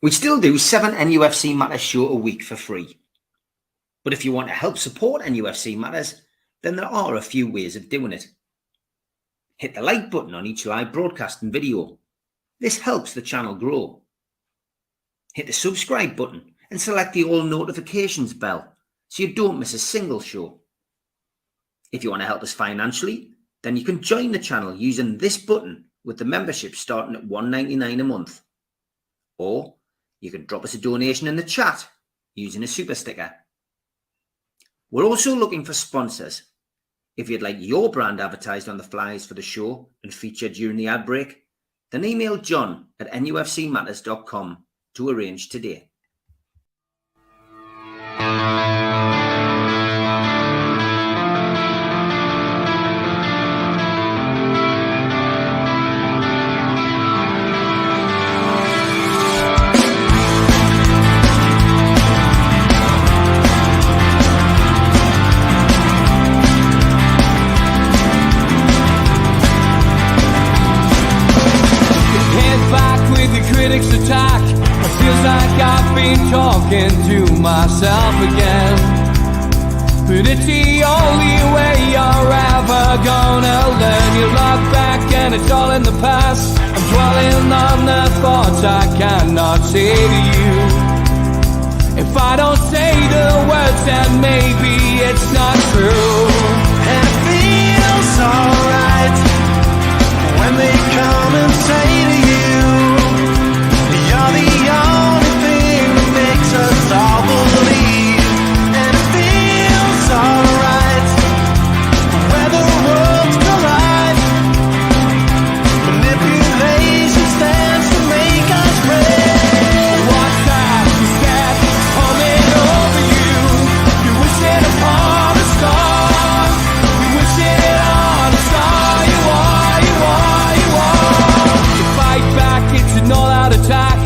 We still do 7 NUFC Matters show a week for free. But if you want to help support NUFC Matters, then there are a few ways of doing it. Hit the like button on each live broadcast and video. This helps the channel grow. Hit the subscribe button and select the all notifications bell so you don't miss a single show. If you want to help us financially, then you can join the channel using this button with the membership starting at $1.99 a month. Or you can drop us a donation in the chat using a super sticker. We're also looking for sponsors. If you'd like your brand advertised on the flyers for the show and featured during the ad break, then email John at nufcmatters.com to arrange today. Critics attack. It feels like I've been talking to myself again. But it's the only way you're ever gonna learn. You look back and it's all in the past. I'm dwelling on the thoughts I cannot say to you. If I don't say the words, then maybe it's not true. And it feels alright when they come and say to you, you're the only thing that makes us all believe. And it feels alright where the worlds collide. Manipulation stands to make us break. What's that? Is that coming over you? You're wishing upon a star. You're wishing it on a star. You are, you are, you are. To fight back, it's an all-out attack.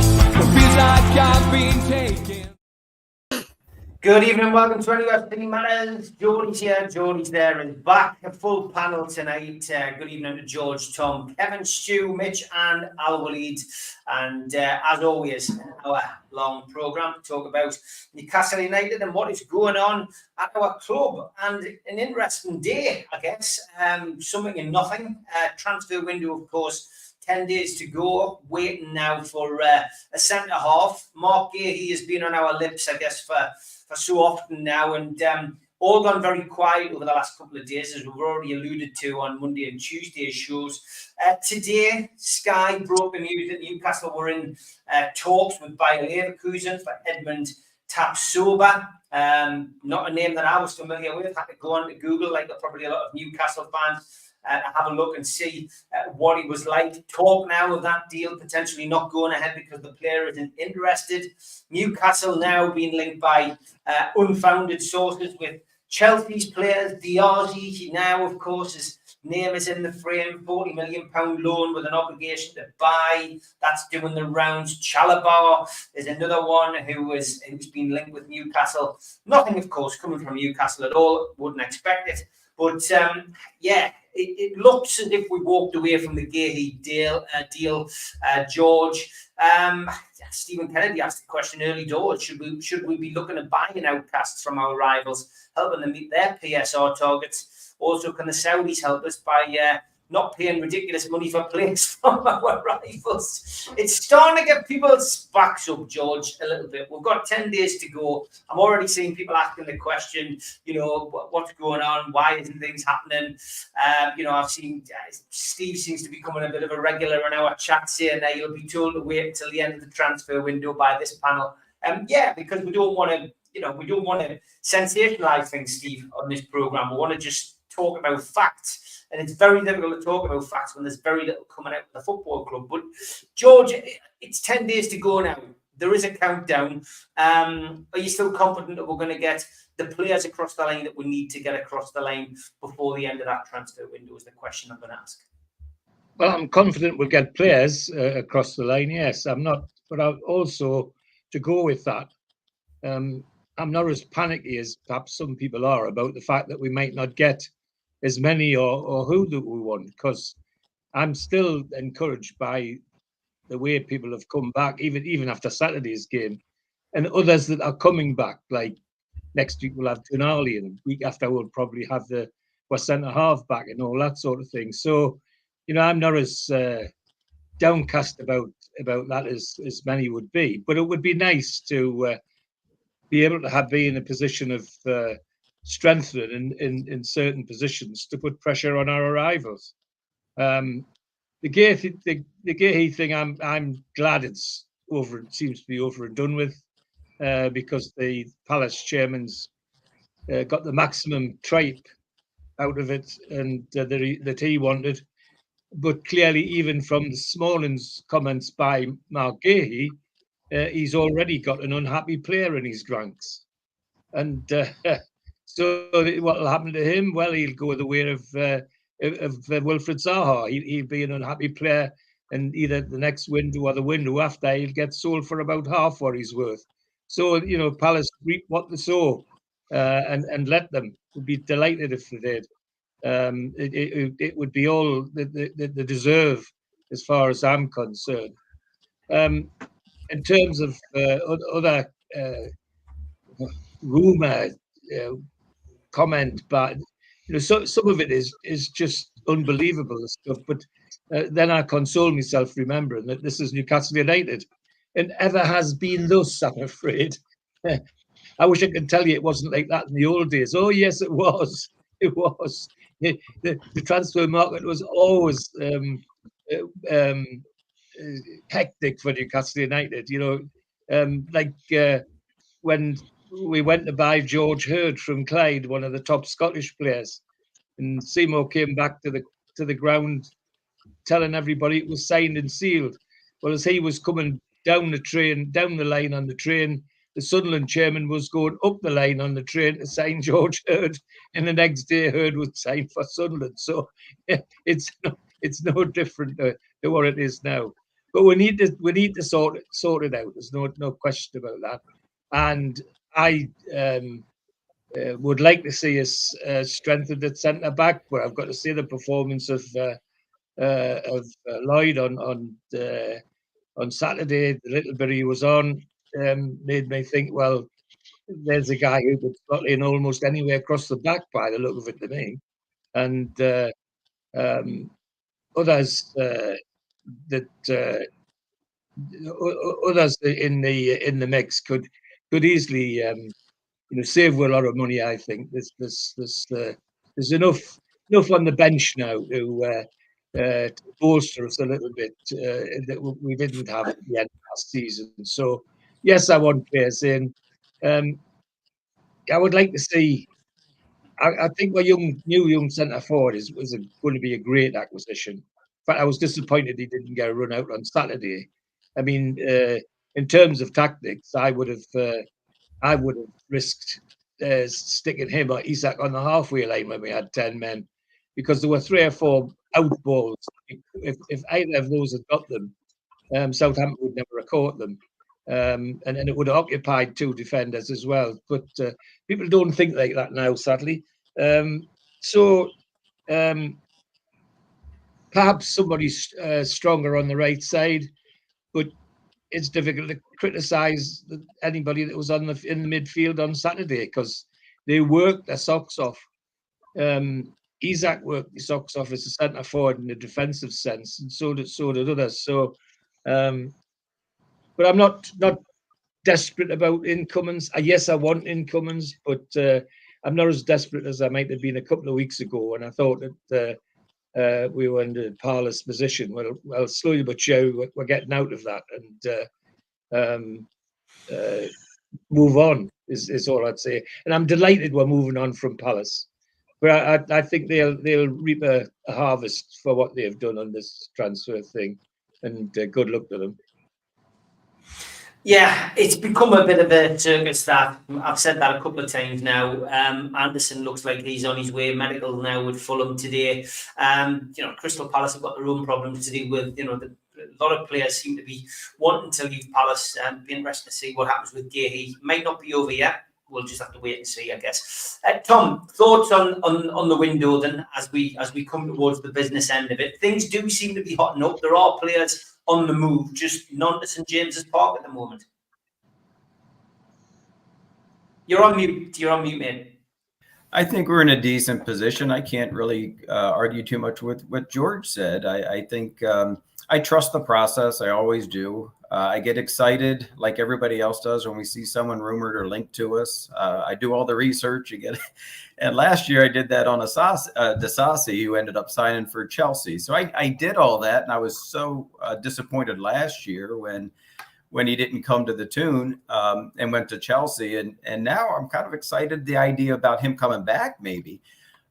Good evening, welcome to NUFC Matters. Geordies here, Geordies there, and back. A full panel tonight. Good evening to George, Tom, Kevin, Stu, Mitch, and Al Walid. And as always, our long programme to talk about Newcastle United and what is going on at our club. And an interesting day, I guess. Something in nothing. Transfer window, of course. 10 days to go, waiting now for a centre-half. Mark Gahey has been on our lips, I guess, for so often now, and all gone very quiet over the last couple of days, as we've already alluded to on Monday and Tuesday's shows. Today, Sky broke the news that Newcastle were in talks with Bayer Leverkusen for Edmund Tapsoba. Not a name that I was familiar with. Had to go on to Google, like probably a lot of Newcastle fans, have a look and see what he was like. Talk now of that deal potentially not going ahead because the player isn't interested. Newcastle now being linked by unfounded sources with Chelsea's players. Diazy now, of course, his name is in the frame. £40 million loan with an obligation to buy. That's doing the rounds. Chalobah is another one who's been linked with Newcastle. Nothing, of course, coming from Newcastle at all. Wouldn't expect it. But yeah, it looks as if we walked away from the Gahey deal. George, Stephen Kennedy asked the question early doors: should we be looking at buying outcasts from our rivals, helping them meet their PSR targets? Also, can the Saudis help us by not paying ridiculous money for players from our rivals? It's starting to get people's backs up, George, a little bit. We've got 10 days to go. I'm already seeing people asking the question, what's going on? Why isn't things happening? I've seen Steve seems to be becoming a bit of a regular in our chat, saying that you'll be told to wait until the end of the transfer window by this panel. Because we don't want to sensationalize things, Steve, on this program. We want to just talk about facts. And it's very difficult to talk about facts when there's very little coming out of the football club. But, George, it's 10 days to go now. There is a countdown. Are you still confident that we're going to get the players across the line that we need to get across the line before the end of that transfer window is the question I'm going to ask. Well, I'm confident we'll get players across the line, yes. I'm not, but also to go with that, I'm not as panicky as perhaps some people are about the fact that we might not get as many or who that we want, because I'm still encouraged by the way people have come back, even after Saturday's game, and others that are coming back. Like next week we'll have Tonali, and the week after we'll probably have the centre half back and all that sort of thing. So, I'm not as downcast about that as many would be. But it would be nice to be able to be in a position of strengthening in certain positions to put pressure on our rivals. The Gahey thing, I'm glad it's over. It seems to be over and done with, because the Palace chairman's got the maximum tripe out of it, and that he wanted. But clearly, even from this morning's comments by Mark Gahey, he's already got an unhappy player in his ranks. And so what will happen to him? Well, he'll go the way of Wilfred Zaha. He'll be an unhappy player, and either the next window or the window after, he'll get sold for about half what he's worth. So, Palace reap what they sow, and let them. Would be delighted if they did. It would be all they deserve, as far as I'm concerned. In terms of other rumour, comment, but some of it is just unbelievable stuff. But then I console myself remembering that this is Newcastle United, and ever has been thus, I'm afraid. I wish I could tell you it wasn't like that in the old days. Oh yes, it was. It was. The transfer market was always hectic for Newcastle United. When we went to buy George Hurd from Clyde, one of the top Scottish players, and Seymour came back to the ground telling everybody it was signed and sealed. Well, as he was coming down the line on the train, the Sunderland chairman was going up the line on the train to sign George Hurd, and the next day Hurd was signed for Sunderland. So it's no different to what it is now. But we need to sort it out. There's no question about that. And I would like to see us strengthened at centre back, but I've got to say the performance of Lloyd on Saturday, the little bit he was on, made me think, well, there's a guy who could slot in almost anywhere across the back by the look of it to me. And others others in the mix could easily save a lot of money. I think there's enough on the bench now to bolster us a little bit that we didn't have at the end of last season. So yes, I want players in. I would like to see. I think our new young centre forward was going to be a great acquisition. In fact, I was disappointed he didn't get a run out on Saturday. I mean, in terms of tactics, I would have risked sticking him or Isak on the halfway line when we had 10 men, because there were 3 or 4 out balls. If either of those had got them, Southampton would never have caught them. And it would have occupied 2 defenders as well. But people don't think like that now, sadly. Perhaps somebody's stronger on the right side, but it's difficult to criticise anybody that was in the midfield on Saturday, because they worked their socks off. Isak worked his socks off as a centre forward in a defensive sense, and so did others. So, but I'm not desperate about incomings. Yes, I want incomings, but I'm not as desperate as I might have been a couple of weeks ago when I thought that we were in the Palace position. Well, slowly but surely we're getting out of that and move on is all I'd say. And I'm delighted we're moving on from Palace. But I think they'll reap a harvest for what they've done on this transfer thing, and good luck to them. Yeah, it's become a bit of a circus that. I've said that a couple of times now. Anderson looks like he's on his way medical now with Fulham today. Crystal Palace have got their own problems to deal with. A lot of players seem to be wanting to leave Palace. Be interesting to see what happens with Gahey. Might not be over yet. We'll just have to wait and see, I guess. Tom, thoughts on the window then, as we come towards the business end of it? Things do seem to be hotting up. There are players on the move, just none to St James's Park at the moment? You're on mute. You're on mute, mate. I think we're in a decent position. I can't really argue too much with what George said. I think I trust the process. I always do. I get excited like everybody else does when we see someone rumored or linked to us. I do all the research. And last year I did that on Disasi, who ended up signing for Chelsea. So I did all that, and I was so disappointed last year when he didn't come to the tune and went to Chelsea. And now I'm kind of excited the idea about him coming back, maybe,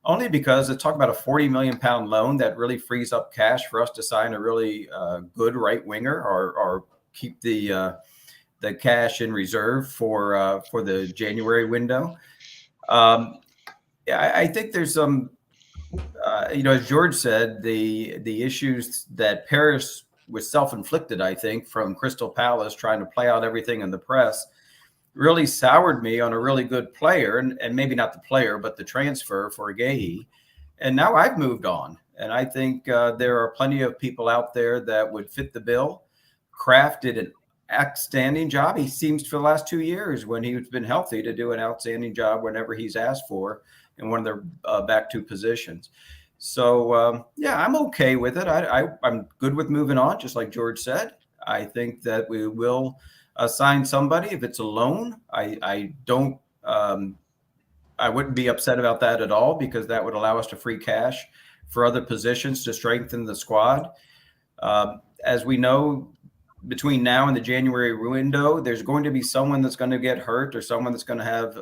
only because it's talking about a £40 million loan that really frees up cash for us to sign a really good right winger or keep the cash in reserve for the January window. I think there's some, as George said, the issues that Paris was self-inflicted, I think, from Crystal Palace trying to play out everything in the press, really soured me on a really good player, and maybe not the player, but the transfer for Guehi. And now I've moved on. And I think there are plenty of people out there that would fit the bill. Kraft did an outstanding job. He seems for the last 2 years, when he's been healthy, to do an outstanding job whenever he's asked for in one of their back two positions. So, I'm okay with it. I'm good with moving on, just like George said. I think that we will sign somebody. If it's a loan, I wouldn't be upset about that at all, because that would allow us to free cash for other positions to strengthen the squad. As we know, between now and the January window, there's going to be someone that's going to get hurt, or someone that's going to have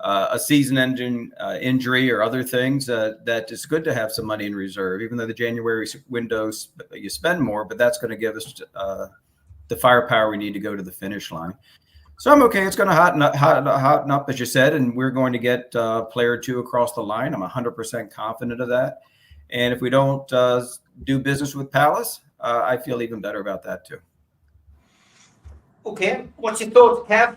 a season-ending injury or other things, that it's good to have some money in reserve, even though the January windows you spend more, but that's going to give us the firepower we need to go to the finish line. So I'm okay. It's going to hot up, as you said, and we're going to get a player or two across the line. I'm 100% confident of that. And if we don't do business with Palace, I feel even better about that too. Okay, what's your thoughts, Kev?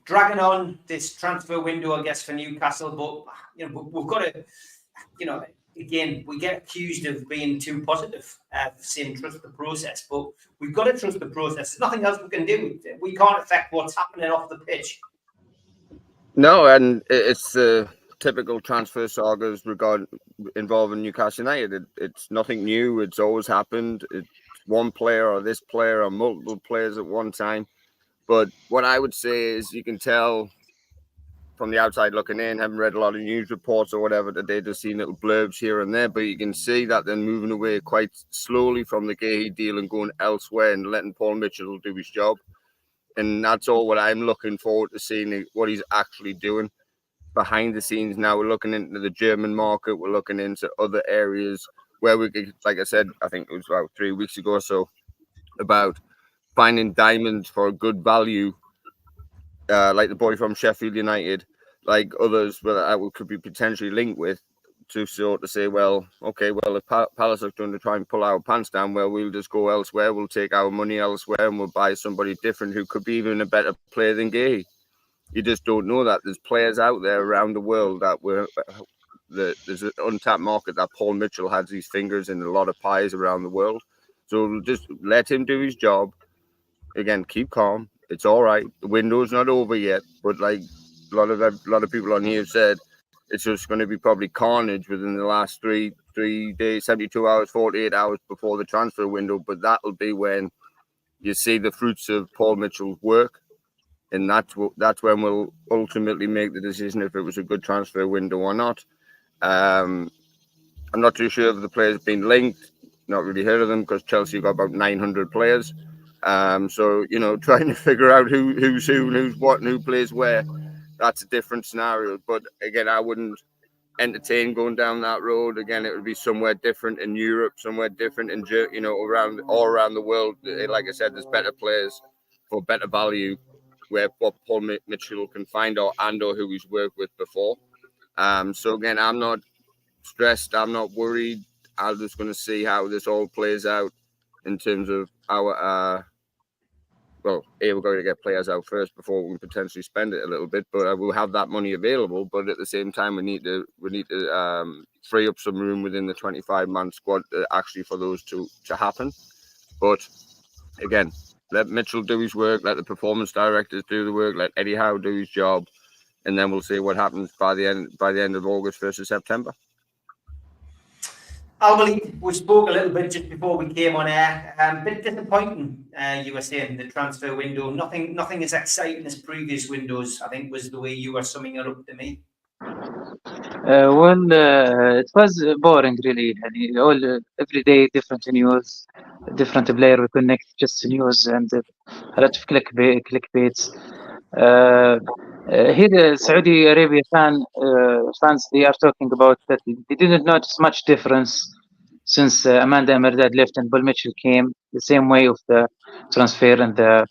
Dragging on this transfer window, I guess, for Newcastle, but we've got to, again, we get accused of being too positive, saying trust the process, but we've got to trust the process. There's nothing else we can do. We can't affect what's happening off the pitch. No, and it's the typical transfer sagas involving Newcastle United. It's nothing new. It's always happened. It's one player or this player or multiple players at one time. But what I would say is, you can tell from the outside looking in, haven't read a lot of news reports or whatever, that they're just seeing little blurbs here and there, but you can see that they're moving away quite slowly from the Guehi deal and going elsewhere and letting Paul Mitchell do his job. And that's all what I'm looking forward to seeing, what he's actually doing behind the scenes. Now we're looking into the German market, we're looking into other areas where we could, like I said, I think it was about 3 weeks ago or so, about finding diamonds for a good value, like the boy from Sheffield United, like others that I could be potentially linked with, to sort of say, well, okay, well, if Palace are going to try and pull our pants down, well, we'll just go elsewhere, we'll take our money elsewhere, and we'll buy somebody different who could be even a better player than Guehi. You just don't know that. There's players out there around the world that there's an untapped market that Paul Mitchell has his fingers in a lot of pies around the world. So just let him do his job. Again, keep calm. It's all right. The window's not over yet, but like a lot of people on here have said, it's just going to be probably carnage within the last 3 days, 72 hours, 48 hours before the transfer window. But that'll be when you see the fruits of Paul Mitchell's work. And that's when we'll ultimately make the decision if it was a good transfer window or not. I'm not too sure if the players have been linked. Not really heard of them, because Chelsea got about 900 players. So, trying to figure out who's who and who's what and who plays where, that's a different scenario. But again, I wouldn't entertain going down that road. Again, it would be somewhere different in Europe, somewhere different in, all around the world. Like I said, there's better players for better value, where what Paul Mitchell can find or who he's worked with before. So again, I'm not stressed. I'm not worried. I'm just going to see how this all plays out in terms of our, we're going to get players out first before we can potentially spend it a little bit, but we'll have that money available. But at the same time, we need to free up some room within the 25-man squad actually for those to happen. But again, let Mitchell do his work, let the performance directors do the work, let Eddie Howe do his job, and then we'll see what happens by the end of August, 1st of September. Albally, we spoke a little bit just before we came on air. A bit disappointing, you were saying, the transfer window. Nothing as exciting as previous windows, I think, was the way you were summing it up to me. It was boring, really. Every day, different news, different player we connect, just news and a lot of clickbaits. Here, Saudi Arabia fans, they are talking about that they didn't notice much difference since Amanda Merdad left and Paul Mitchell came. The same way of the transfer and the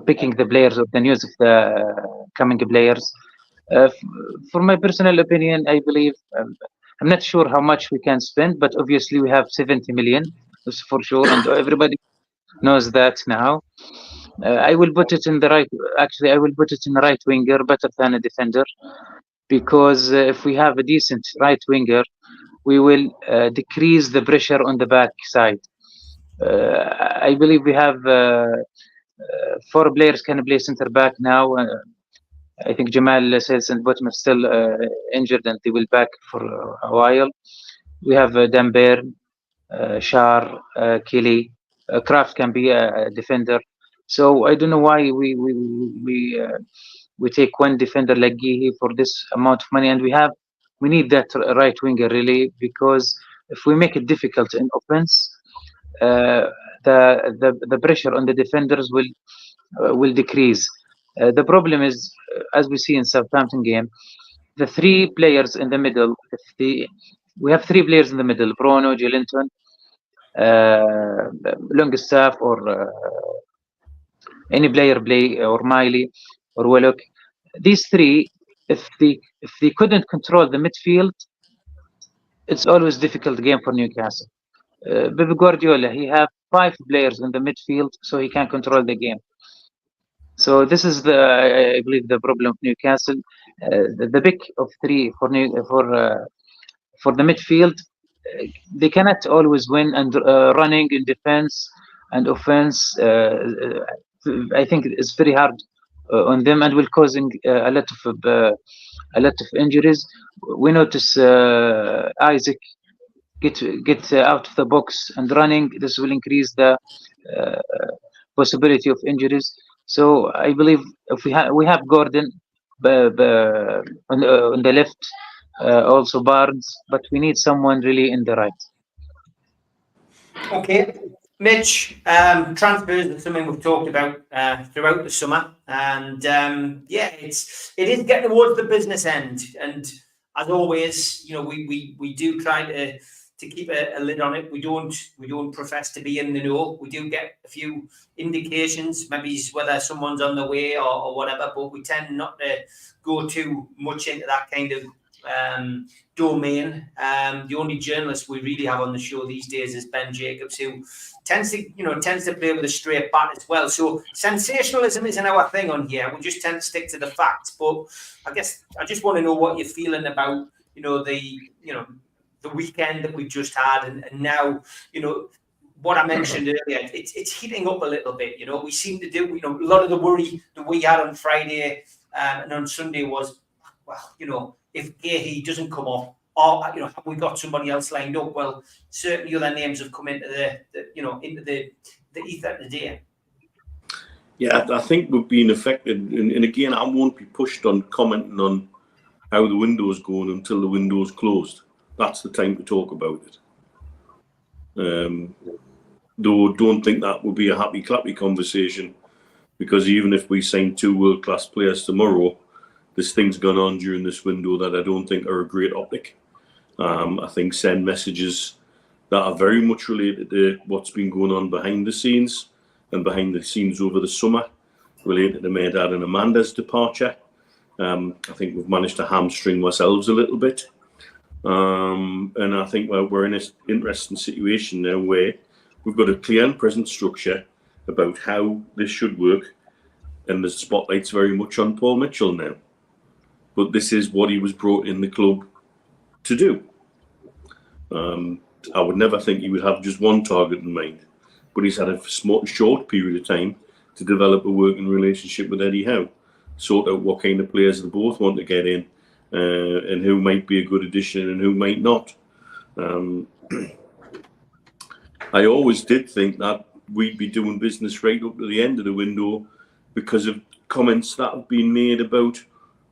picking the players of the news of the coming players. For my personal opinion, I believe I'm not sure how much we can spend, but obviously we have 70 million, that's for sure, and everybody knows that now. I will put it in the right. Actually, I will put it in the right winger, better than a defender, because if we have a decent right winger, we will decrease the pressure on the back side. I believe we have 4 players can play center back now. I think Jamal says and Bottom is still injured and they will back for a while. We have Dan Bairn, Shar, Kelly, Kraft can be a defender. So I don't know why we take one defender like Gihi for this amount of money, and we need that right winger really, because if we make it difficult in offense, the pressure on the defenders will decrease. The problem is, as we see in Southampton game, the 3 players in the middle. We have 3 players in the middle: Bruno, Joelinton, Longstaff, or any player play, or Miley or Willock. These 3, if they couldn't control the midfield, it's always difficult game for Newcastle. Pep Guardiola, he have 5 players in the midfield, so he can control the game. So this is I believe the problem of Newcastle. The pick of 3 for the midfield, they cannot always win, and running in defense and offense, I think it's very hard on them, and will causing a lot of injuries. We notice Isaac get out of the box and running. This will increase the possibility of injuries. So I believe if we have Gordon on the left, also Barnes, but we need someone really in the right. Okay, Mitch, transfers is something we've talked about throughout the summer, and it is getting towards the business end, and as always, we do try to keep a lid on it. We don't profess to be in the know. We do get a few indications, maybe whether someone's on the way or whatever, but we tend not to go too much into that kind of domain. The only journalist we really have on the show these days is Ben Jacobs, who tends to play with a straight bat as well. So sensationalism isn't our thing on here. We just tend to stick to the facts. But I guess I just want to know what you're feeling about the weekend that we've just had, and now what I mentioned earlier. It's heating up a little bit. We seem to do a lot of the worry that we had on Friday and on Sunday was, well, if Gehi doesn't come off, or have we got somebody else lined up? Well, certainly other names have come into the ether today. Yeah, I think we've been affected, and again, I won't be pushed on commenting on how the window's going until the window's closed. That's the time to talk about it. Though don't think that would be a happy clappy conversation, because even if we sign 2 world-class players tomorrow, there's things going on during this window that I don't think are a great optic. I think send messages that are very much related to what's been going on behind the scenes over the summer, related to Merdad and Amanda's departure. I think we've managed to hamstring ourselves a little bit. And I think we're in an interesting situation now where we've got a clear and present structure about how this should work, and the spotlight's very much on Paul Mitchell now. But this is what he was brought in the club to do. I would never think he would have just one target in mind, but he's had a short period of time to develop a working relationship with Eddie Howe, sort out what kind of players they both want to get in, and who might be a good addition and who might not. I always did think that we'd be doing business right up to the end of the window because of comments that have been made about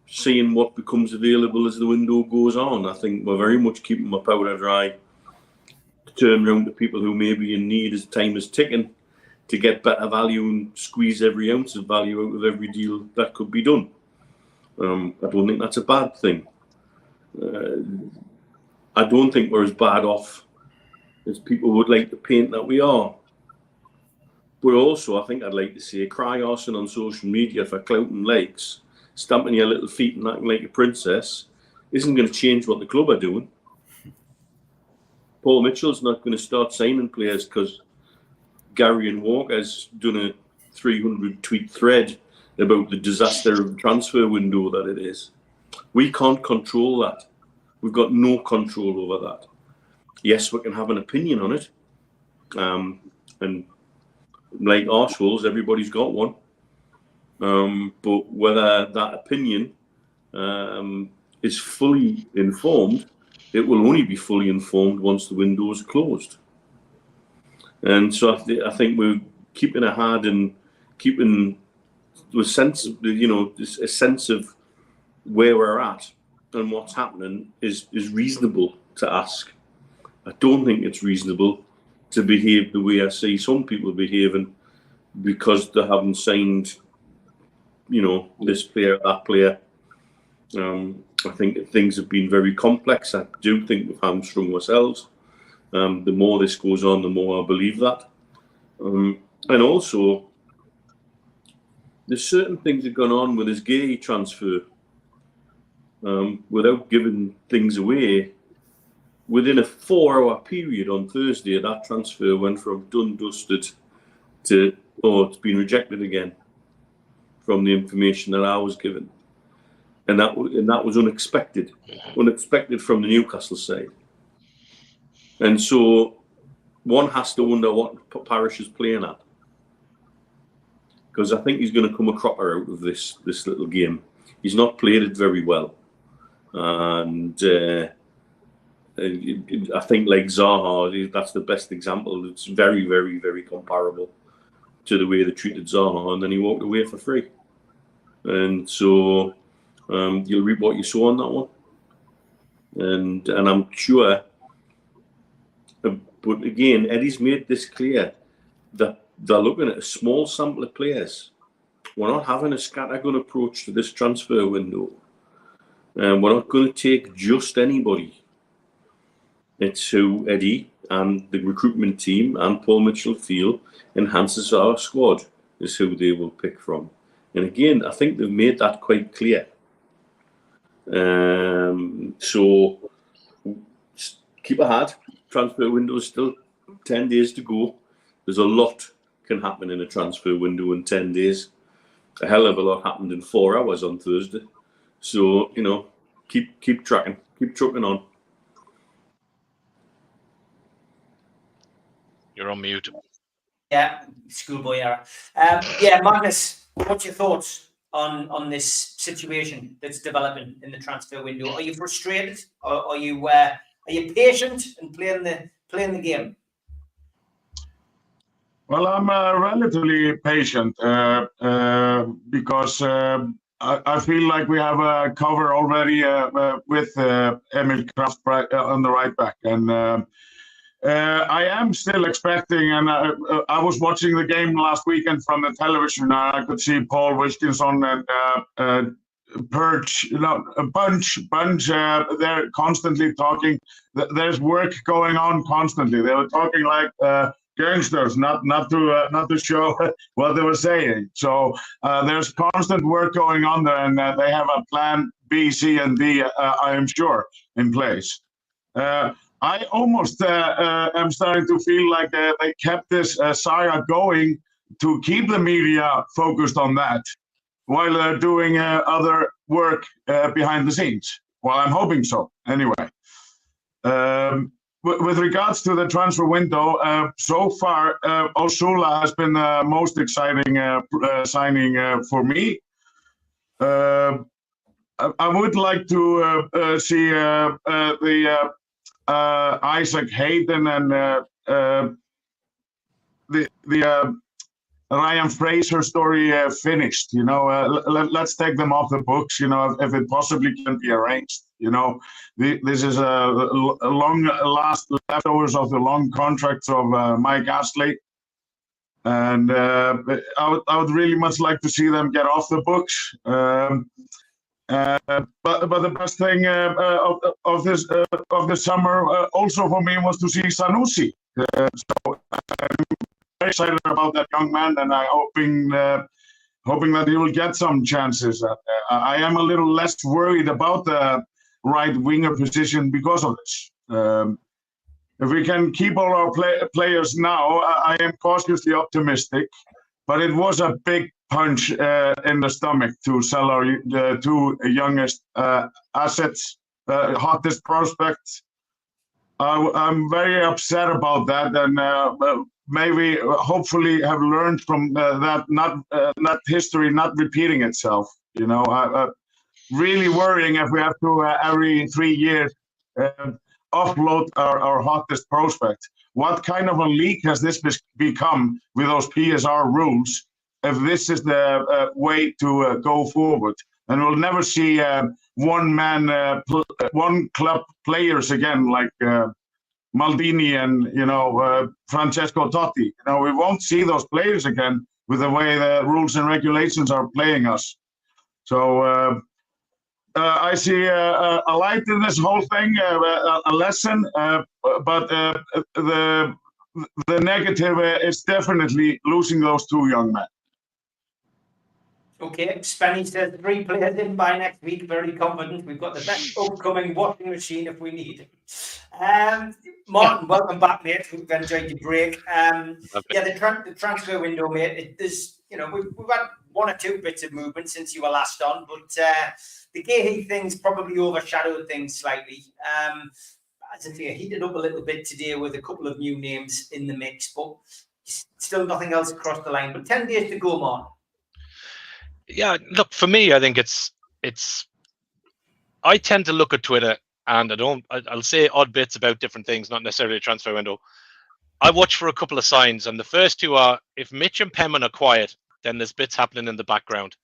seeing what becomes available as the window goes on. I think we're very much keeping my powder dry to turn around to people who may be in need as time is ticking to get better value and squeeze every ounce of value out of every deal that could be done. I don't think that's a bad thing. I don't think we're as bad off as people would like to paint that we are. But also, I think I'd like to see a cry arson on social media for clout and likes, stamping your little feet and acting like a princess, isn't going to change what the club are doing. Paul Mitchell's not going to start signing players because Gary and Walker's done a 300-tweet thread about the disaster of the transfer window that it is. We can't control that. We've got no control over that. Yes, we can have an opinion on it. And like arseholes, everybody's got one. But whether that opinion is fully informed, it will only be fully informed once the window is closed. And so I think we're keeping a hard and keeping a sense of, a sense of where we're at and what's happening is reasonable to ask. I don't think it's reasonable to behave the way I see some people behaving because they haven't signed, this player, that player. I think things have been very complex. I do think we've hamstrung ourselves. The more this goes on, the more I believe that. And also, there's certain things that have gone on with his Gay transfer without giving things away. Within a 4-hour period on Thursday, that transfer went from done, dusted to, it's been rejected again from the information that I was given. And that was unexpected from the Newcastle side. And so one has to wonder what Parish is playing at. Because I think he's going to come a cropper out of this little game. He's not played it very well. And I think like Zaha, that's the best example. It's very, very, very comparable to the way they treated Zaha, and then he walked away for free. And so you'll reap what you sow on that one. And I'm sure, but again, Eddie's made this clear that they're looking at a small sample of players. We're not having a scattergun approach to this transfer window. And we're not going to take just anybody. It's who Eddie and the recruitment team and Paul Mitchell feel enhances our squad is who they will pick from. And again, I think they've made that quite clear. So keep a hard. Transfer window is still 10 days to go. There's a lot can happen in a transfer window in 10 days. A hell of a lot happened in 4 hours on Thursday. So, keep tracking, keep trucking on. You're on mute. Yeah, schoolboy error. Magnus, what's your thoughts on this situation that's developing in the transfer window? Are you frustrated, or are you patient and playing the game? Well, I'm relatively patient because I feel like we have a cover already with Emil Kraft on the right back, and I am still expecting. And I was watching the game last weekend from the television, and I could see Paul Wilkinson and Perch, Bunch. They're constantly talking. There's work going on constantly. They were talking like gangsters, not to show what they were saying. So there's constant work going on there, and they have a plan B, C, and D. I am sure in place. I almost am starting to feel like they kept this saga going to keep the media focused on that, while they're doing other work behind the scenes. Well, I'm hoping so, anyway. with regards to the transfer window, so far, Osula has been the most exciting signing for me. I would like to see the Isaac Hayden and the Ryan Fraser story finished. You know, let's take them off the books. You know, if it possibly can be arranged. You know, this is a long last leftovers of the long contracts of Mike Astley, and I would really much like to see them get off the books. But the best thing of this summer also for me was to see Sanusi. So I'm very excited about that young man, and I'm hoping that he will get some chances. I am a little less worried about the right winger position because of this. If we can keep all our players now, I am cautiously optimistic. But it was a big punch in the stomach to sell our two youngest assets, hottest prospects. I'm very upset about that, and maybe, hopefully, have learned from that history not repeating itself. You know, really worrying if we have to every 3 years offload our hottest prospect. What kind of a league has this become with those PSR rules? If this is the way to go forward, and we'll never see one club players again like Maldini and Francesco Totti. You know, we won't see those players again with the way the rules and regulations are playing us. So I see a light in this whole thing, a lesson, but the negative is definitely losing those two young men. Okay, Spenny says 3 players in by next week. Very confident. We've got the best upcoming washing machine if we need it. Martin, welcome back, mate. We've enjoyed your break. The transfer window, mate. There's, we've had 1 or 2 bits of movement since you were last on, but the Gahey thing's probably overshadowed things slightly. As I say, heated up a little bit today with a couple of new names in the mix, but still nothing else across the line. But 10 days to go, Martin. Yeah, look, for me, I think it's. I tend to look at Twitter, and I'll say odd bits about different things, not necessarily a transfer window. I watch for a couple of signs, and the first 2 are if Mitch and Pemman are quiet, then there's bits happening in the background,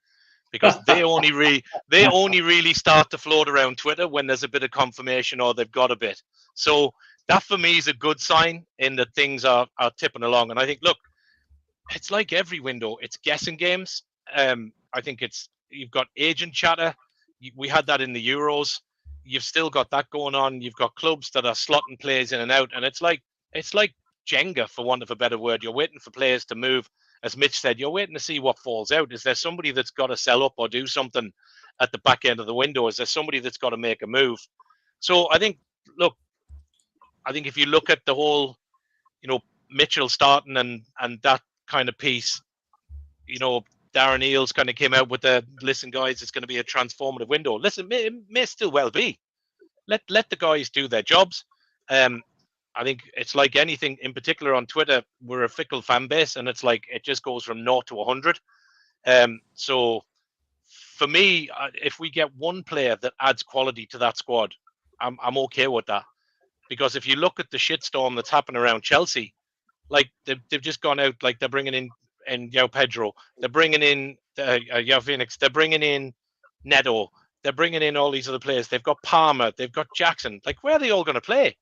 because they only really start to float around Twitter when there's a bit of confirmation or they've got a bit. So that for me is a good sign in that things are tipping along. And I think, look, it's like every window, it's guessing games. I think you've got agent chatter. We had that in the Euros. You've still got that going on. You've got clubs that are slotting players in and out, and it's like Jenga, for want of a better word. You're waiting for players to move. As Mitch said, you're waiting to see what falls out. Is there somebody that's got to sell up or do something at the back end of the window? Is there somebody that's got to make a move? So I think if you look at the whole, Mitchell starting and that kind of piece, Darren Eales kind of came out with the, listen, guys, it's going to be a transformative window. Listen, it may still well be. Let the guys do their jobs. I think it's like anything, in particular on Twitter, we're a fickle fan base, and it's like it just goes from 0 to 100. So for me, if we get one player that adds quality to that squad, I'm okay with that. Because if you look at the shitstorm that's happened around Chelsea, like they've just gone out, like they're bringing in João Pedro, they're bringing in João Phoenix, they're bringing in Neto, they're bringing in all these other players. They've got Palmer, they've got Jackson. Like, where are they all going to play?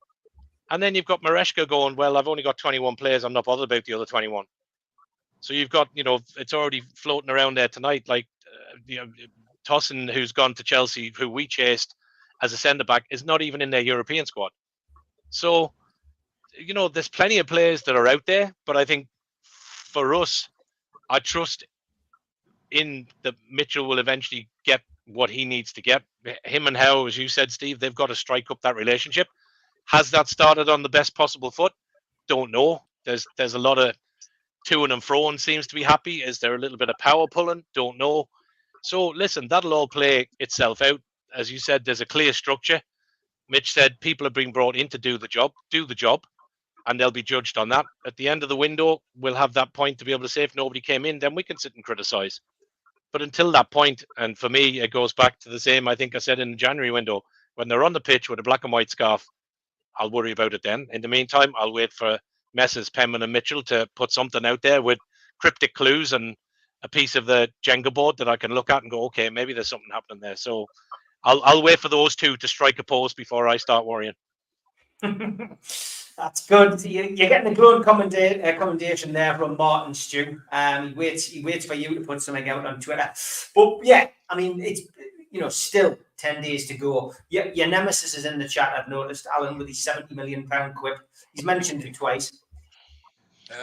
And then you've got Maresca going, well, I've only got 21 players. I'm not bothered about the other 21. So you've got, it's already floating around there tonight. Like, Tosin, who's gone to Chelsea, who we chased as a centre-back, is not even in their European squad. So, there's plenty of players that are out there. But I think for us, I trust in that Mitchell will eventually get what he needs to get. Him and Howe, as you said, Steve, they've got to strike up that relationship. Has that started on the best possible foot? Don't know. There's a lot of to and fro and seems to be happy. Is there a little bit of power pulling? Don't know. So listen, that'll all play itself out. As you said, there's a clear structure. Mitch said people are being brought in to do the job, and they'll be judged on that. At the end of the window, we'll have that point to be able to say if nobody came in, then we can sit and criticise. But until that point, and for me, it goes back to the same I think I said in the January window, when they're on the pitch with a black and white scarf, I'll worry about it then. In the meantime, I'll wait for Messrs. Penman and Mitchell to put something out there with cryptic clues and a piece of the Jenga board that I can look at and go, okay, maybe there's something happening there. So I'll wait for those two to strike a pose before I start worrying. That's good. You're getting a glowing commendation there from Martin Stew. He waits for you to put something out on Twitter. But yeah, I mean, it's still 10 days to go. Your nemesis is in the chat. I've noticed Alan with his £70 million quip. He's mentioned it twice.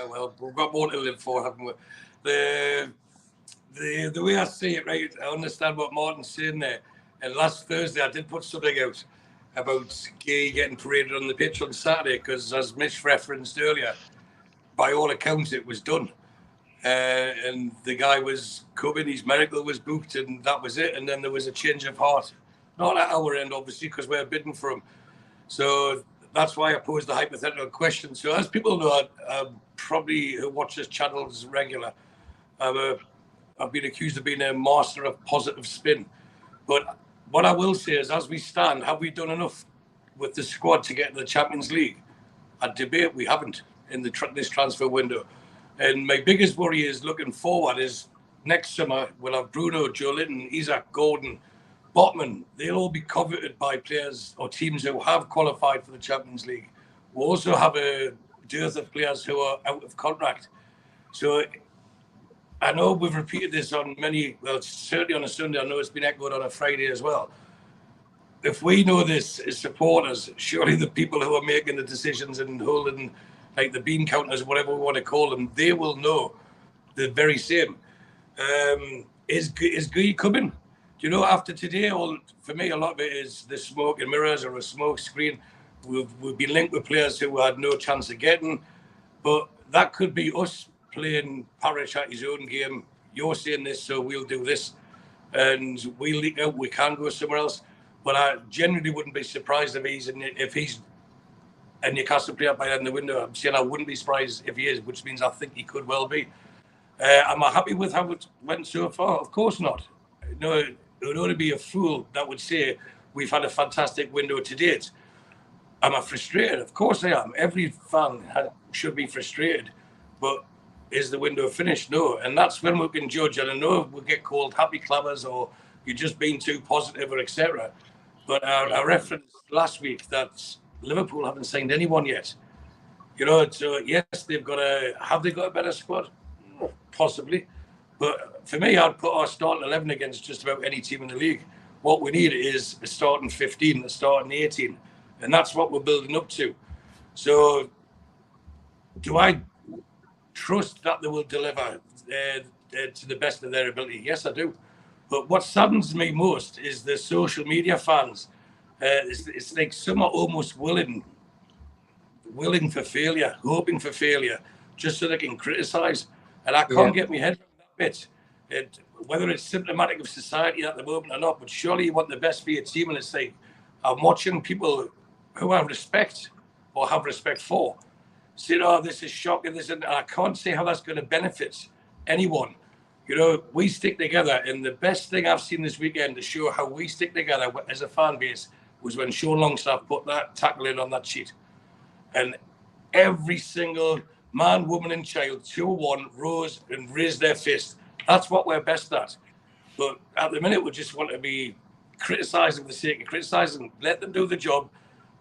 Well, we've got more to live for, haven't we? The way I see it, right, I understand what Martin's saying there. And last Thursday, I did put something out about Gay getting paraded on the pitch on Saturday, because as Mitch referenced earlier, by all accounts, it was done. And the guy was coming, his medical was booked, and that was it. And then there was a change of heart. Not at our end, obviously, because we're bidding for him. So that's why I posed the hypothetical question. So as people know, probably who watches channels regular, I've been accused of being a master of positive spin. But what I will say is, as we stand, have we done enough with the squad to get to the Champions League? I debate we haven't in this transfer window. And my biggest worry is looking forward is next summer we'll have Bruno, Joe Linton, Isaac, Gordon, Botman. They'll all be coveted by players or teams who have qualified for the Champions League. We'll also have a dearth of players who are out of contract. So I know we've repeated this on certainly on a Sunday. I know it's been echoed on a Friday as well. If we know this as supporters, surely the people who are making the decisions and holding like the bean counters, whatever we want to call them, they will know the very same. Is Guy coming? Do you know, after today, for me, a lot of it is the smoke and mirrors or a smoke screen. We've been linked with players who had no chance of getting, but that could be us playing Parish at his own game. You're saying this, so we'll do this, and we'll leak out. We can go somewhere else. But I genuinely wouldn't be surprised if he's a Newcastle player by the end of the window. I'm saying I wouldn't be surprised if he is, which means I think he could well be. Am I happy with how it went so far? Of course not. No, it would only be a fool that would say we've had a fantastic window to date. Am I frustrated? Of course I am. Every fan should be frustrated. But is the window finished? No. And that's when we can judge. And I know we'll get called happy clappers or you're just being too positive or etc. But I referenced last week that Liverpool haven't signed anyone yet. So yes, have they got a better squad? Possibly. But for me, I'd put our starting 11 against just about any team in the league. What we need is a starting 15, a starting 18. And that's what we're building up to. So do I trust that they will deliver to the best of their ability? Yes, I do. But what saddens me most is the social media fans. It's like some are almost willing for failure, hoping for failure, just so they can criticise. And I can't get my head around that bit. Whether it's symptomatic of society at the moment or not, but surely you want the best for your team. And it's like, I'm watching people who I respect or have respect for say, oh, this is shocking, and I can't see how that's going to benefit anyone. We stick together, and the best thing I've seen this weekend to show how we stick together as a fan base was when Sean Longstaff put that tackle in on that sheet. And every single man, woman and child, 2-1, rose and raised their fist. That's what we're best at. But at the minute, we just want to be criticising for the sake of criticising. Let them do the job.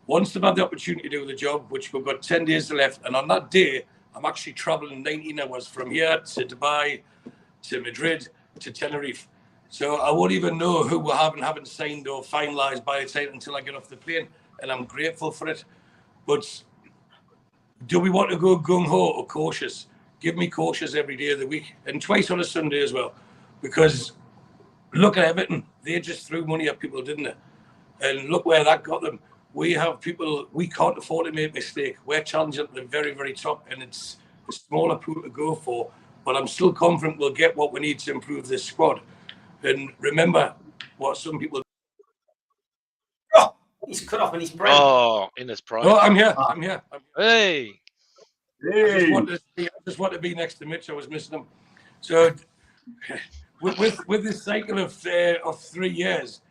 Once they've had the opportunity to do the job, which we've got 10 days left, and on that day, I'm actually travelling 19 hours from here to Dubai, to Madrid, to Tenerife. So I won't even know who we haven't signed or finalised by the time until I get off the plane, and I'm grateful for it. But do we want to go gung-ho or cautious? Give me cautious every day of the week, and twice on a Sunday as well. Because look at Everton. They just threw money at people, didn't they? And look where that got them. We have people, we can't afford to make a mistake. We're challenging at the very, very top, and it's a smaller pool to go for. But I'm still confident we'll get what we need to improve this squad. And remember what some people... He's cut off in his prime. Oh, in his prime. Oh, I'm here. I'm here. Hey. I just want to be next to Mitch. I was missing him. So, with this cycle of 3 years,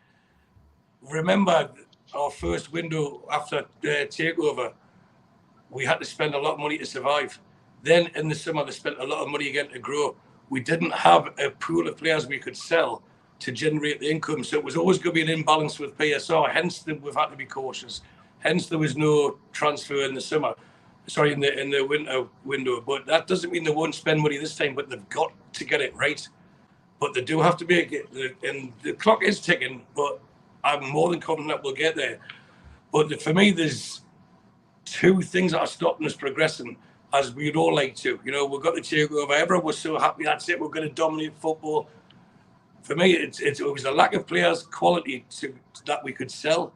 remember our first window after takeover, we had to spend a lot of money to survive. Then in the summer, they spent a lot of money again to grow. We didn't have a pool of players we could sell to generate the income. So it was always going to be an imbalance with PSR. Hence, we've had to be cautious. Hence, there was no transfer in the summer. Sorry, in the winter window. But that doesn't mean they won't spend money this time. But they've got to get it right. But they do have to make it. And the clock is ticking. But I'm more than confident that we'll get there. But for me, there's two things that are stopping us progressing as we'd all like to. You know, we've got the takeover. Everyone was so happy. That's it. We're going to dominate football. For me, it was a lack of players, quality that we could sell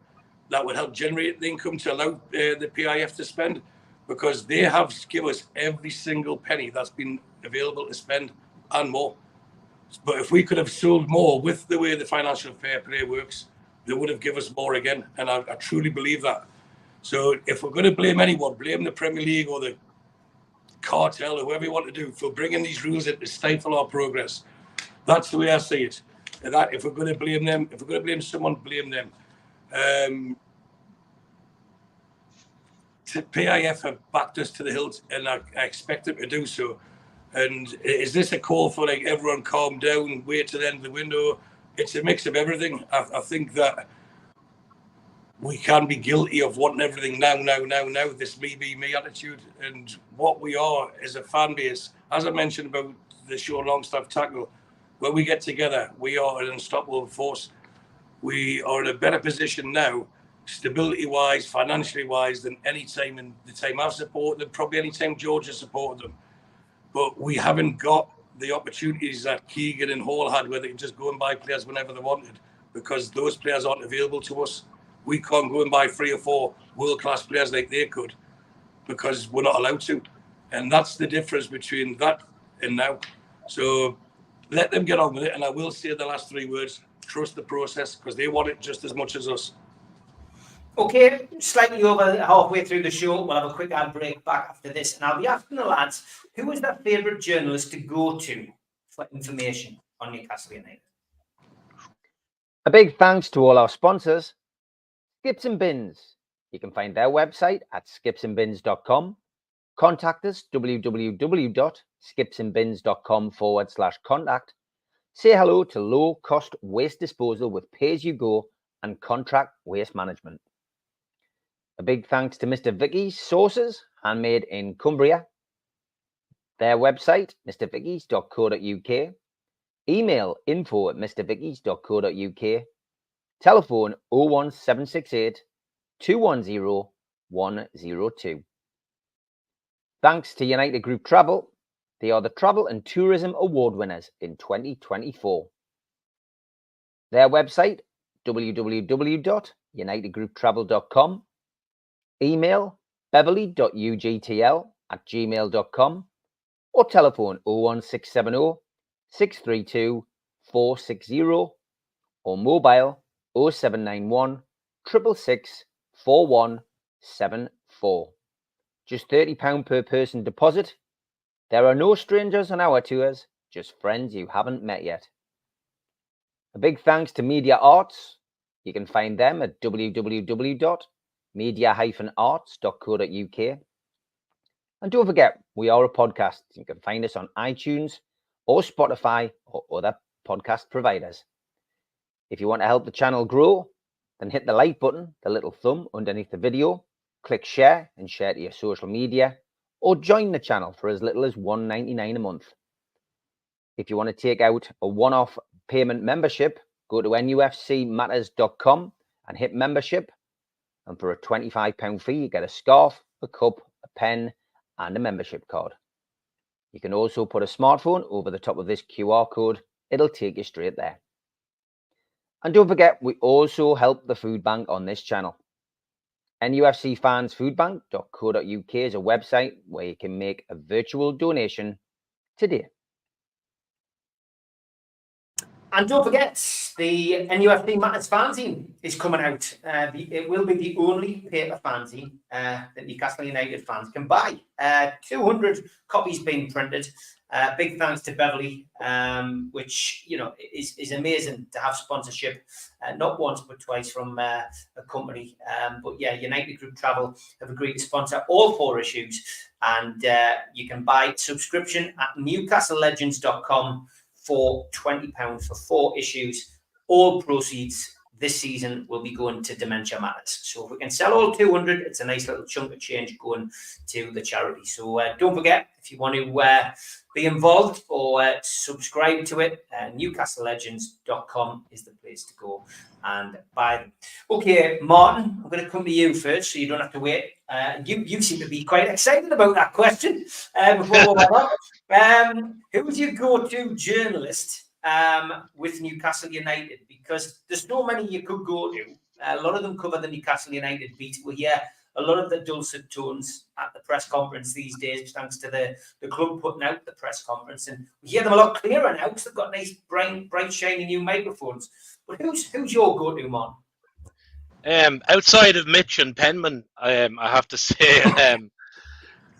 that would help generate the income to allow the PIF to spend, because they have given us every single penny that's been available to spend and more. But if we could have sold more with the way the financial fair play works, they would have given us more again. And I truly believe that. So if we're going to blame anyone, blame the Premier League or the cartel or whoever you want to do for bringing these rules in to stifle our progress. That's the way I see it. And that if we're going to blame them, if we're going to blame someone, blame them. PIF have backed us to the hilt, and I expect them to do so. And is this a call for like everyone calm down, wait till the end of the window? It's a mix of everything. I think that we can be guilty of wanting everything now, this me be me attitude. And what we are as a fan base, as I mentioned about the Sean Longstaff tackle, when we get together, we are an unstoppable force. We are in a better position now, stability-wise, financially-wise, than any time in the time I've supported them, probably any time George has supported them. But we haven't got the opportunities that Keegan and Hall had, where they can just go and buy players whenever they wanted, because those players aren't available to us. We can't go and buy 3 or 4 world-class players like they could, because we're not allowed to. And that's the difference between that and now. So let them get on with it. And I will say the last 3 words: trust the process, because they want it just as much as us. Okay, slightly over halfway through the show. We'll have a quick ad break back after this. And I'll be asking the lads, who was their favourite journalist to go to for information on Newcastle United? A big thanks to all our sponsors. Skips and Bins. You can find their website at skipsandbins.com. Contact us, www.skipsandbins.com/contact. Say hello to low-cost waste disposal with pay-as-you-go and contract waste management. A big thanks to Mr. Vicky's Sauces, handmade in Cumbria. Their website, mrvickys.co.uk. Email info@mrvickys.co.uk. Telephone 01768 210 102. Thanks to United Group Travel. They are the Travel and Tourism Award winners in 2024. Their website, www.unitedgrouptravel.com. Email beverly.ugtl@gmail.com or telephone 01670 632 460 or mobile 0791 666 4174. Just £30 per person deposit. There are no strangers on our tours, just friends you haven't met yet. A big thanks to Media Arts. You can find them at www.media-arts.co.uk. And don't forget, we are a podcast. You can find us on iTunes or Spotify or other podcast providers. If you want to help the channel grow, then hit the like button, the little thumb underneath the video, click share and share to your social media, or join the channel for as little as $1.99 a month. If you want to take out a one-off payment membership, go to nufcmatters.com and hit membership. And for a £25 fee, you get a scarf, a cup, a pen, and a membership card. You can also put a smartphone over the top of this QR code. It'll take you straight there. And don't forget, we also help the food bank on this channel. nufcfansfoodbank.co.uk is a website where you can make a virtual donation today. And don't forget, the NUFC Matters fanzine is coming out. It will be the only paper fanzine that Newcastle United fans can buy. 200 copies being printed. Big thanks to Beverly, which is amazing to have sponsorship, not once but twice from a company. But yeah, United Group Travel have agreed to sponsor all 4 issues, and you can buy subscription at newcastlelegends.com for £20 for 4 issues. All proceeds this season will be going to Dementia Matters. So if we can sell all 200, it's a nice little chunk of change going to the charity. So don't forget, if you want to be involved or subscribe to it, newcastlelegends.com is the place to go and buy them. Okay, Martin, I'm going to come to you first so you don't have to wait. You seem to be quite excited about that question. Before we move on. Who's your go-to journalist with Newcastle United? Because there's so many you could go to. A lot of them cover the Newcastle United beat. We hear a lot of the dulcet tones at the press conference these days, thanks to the club putting out the press conference. And we hear them a lot clearer now because they've got nice, bright, shiny new microphones. But who's your go-to, man? Outside of Mitch and Penman, I have to say,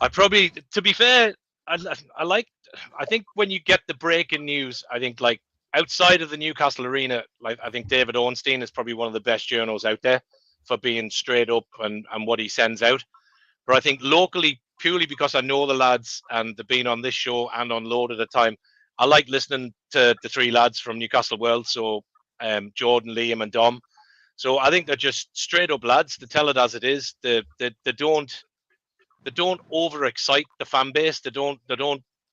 I probably, to be fair, I think when you get the breaking news, I think like outside of the Newcastle arena, like I think David Ornstein is probably one of the best journals out there for being straight up and what he sends out. But I think locally, purely because I know the lads and they've been on this show and on Load at a time, I like listening to the 3 lads from Newcastle World. So Jordan, Liam and Dom. So I think they're just straight up lads. They tell it as it is. They don't overexcite the fan base. They don't